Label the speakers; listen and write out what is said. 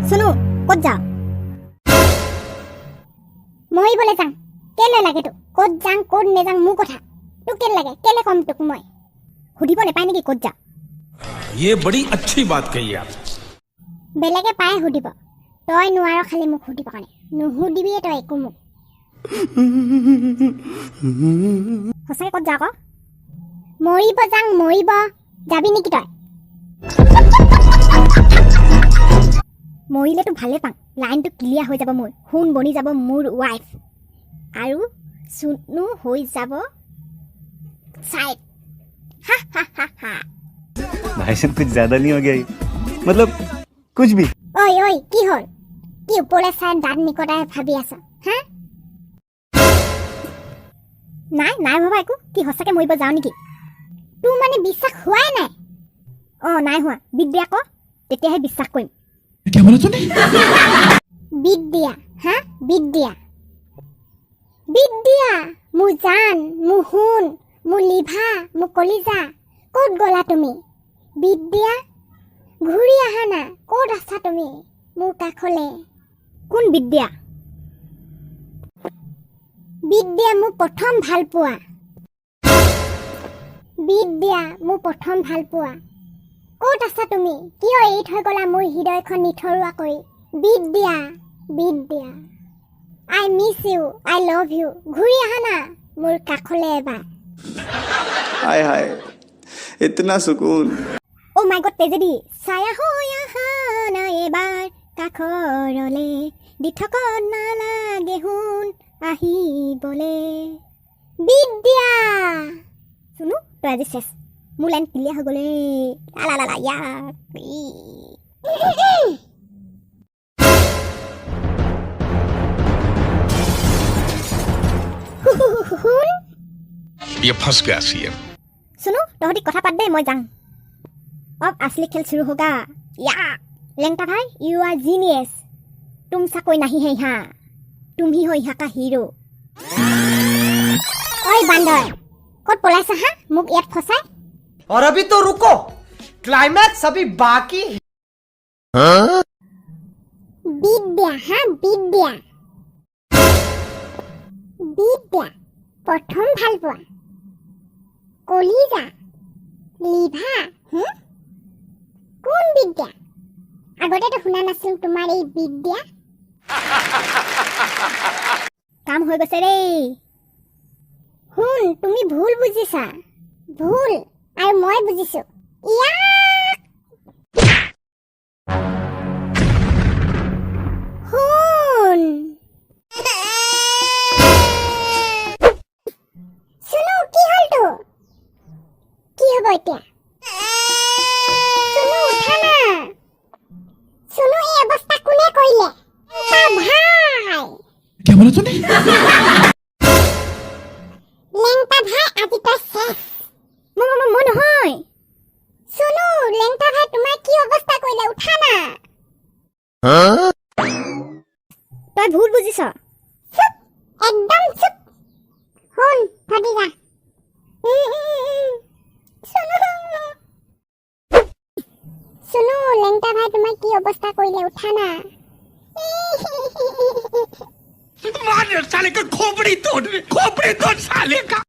Speaker 1: सुनो कत जा মই বলে যাং কেলে লাগে তো কত যাং কত নে যাং মু কথা তো কেলে লাগে কেলে কম তোক মই হুদিব নে পাই নেকি কত যা
Speaker 2: ये बड़ी अच्छी बात कही आप
Speaker 1: বেলেগে পায় হুদিব তই নোৱাৰ খালি মোক হুদিব কানে নুহুদিবি তই একো মোক হসাই কত যা ক মৰিব যাং মৰিব যাবি নেকি তই মৰিলেতো ভালে পাং লাইনটো ক্লিয়াৰ হৈ যাব মোৰ হুন বনি যাব মোৰ ওয়াইফ আৰু সুনু হৈ যাব সাইড हा हा हा हा
Speaker 3: भाई साहब कुछ ज्यादा नहीं हो गया ये? मतलब कुछ भी
Speaker 1: ओय ओय কি হল কি উপলে চাই দাঁত নিকটাই ভাবি আছ হা নাই নাই ভাবা একো কি হসাকে মৰিব যাও নেকি তুই মানে বিশ্বাস হোৱাই নাই নাই হোৱা বিদ্যা ক তেতিয়াহে বিশ্বাস কৰিম
Speaker 2: क्या बोला तूने
Speaker 1: বিদ্যা হা বিদ্যা বিদ্যা মু জান মু হুন মু লিভা মু কলিজা ক'ত গলা তুমি বিদ্যা ঘূৰি আহা না ক'ত আছা তুমি মোৰ কাষলে কোন বিদ্যা বিদ্যা মু প্ৰথম ভাল পোৱা বিদ্যা মু প্ৰথম ভাল পোৱা ক'ত আছা তুমি কিয় এৰি থৈ গলা মোৰ হৃদয়খন নিথৰুৱা কৰি বিদ্যা বিদ্যা I miss you I love you ঘূৰি আহা না মোৰ কাষলে এবাৰ
Speaker 4: हाय हाय इतना सुकून
Speaker 1: ओ माय गॉड तेजेदी ছায়া হৈ আহা না এবাৰ কাখৰলে দিঠক নালাগে হুন আহিবলে বিদ্যা শুনো তই আজি শেষ মোৰ লাইন ক্লিয়াৰ হৈ গ'লে লা লা লা ইয়া হুন
Speaker 2: ये फंस गया सीएम
Speaker 1: सुनो तोहरी कथा पात दे मैं जाऊं अब असली खेल शुरू होगा या लेंगटा भाई यू आर जीनियस तुम सा कोई नहीं है यहाँ तुम ही हो यहाँ का हीरो ओए बांदर कौन पलाइसा हाँ मुक याद फसाए
Speaker 5: और अभी तो रुको क्लाइमैक्स अभी बाकी है
Speaker 1: विद्या हाँ विद्या विद्या प्रथम ভাল পোৱা কলিজা লিভা কোন বিদ্যা আগতে তো শুনা নাছিল তোমাৰ এই বিদ্যা কাম হৈ গৈছে ৰে শুন তুমি ভুল বুজিছা ভুল আৰু মই বুজিছো ইয়া শুন শুনো কি হল তো কি হব এতিয়া শুনো উঠা না শুনো এই অৱস্থা কোনে কৰিলে তা ভাই
Speaker 2: क्या बोला तूने
Speaker 1: লেংটা ভাই আজি তই শেষ মই নহয় শুনো লেংটা ভাই তোমাৰ কি অৱস্থা কৰিলে উঠা না তই ভুল বুজিছ চুপ একদম চুপ শুন ভাটিজা শুনো লেংটা ভাই তোমাৰ কি অৱস্থা কৰিলে উঠা না
Speaker 2: मार साले का खोपड़ी तोड़ साले का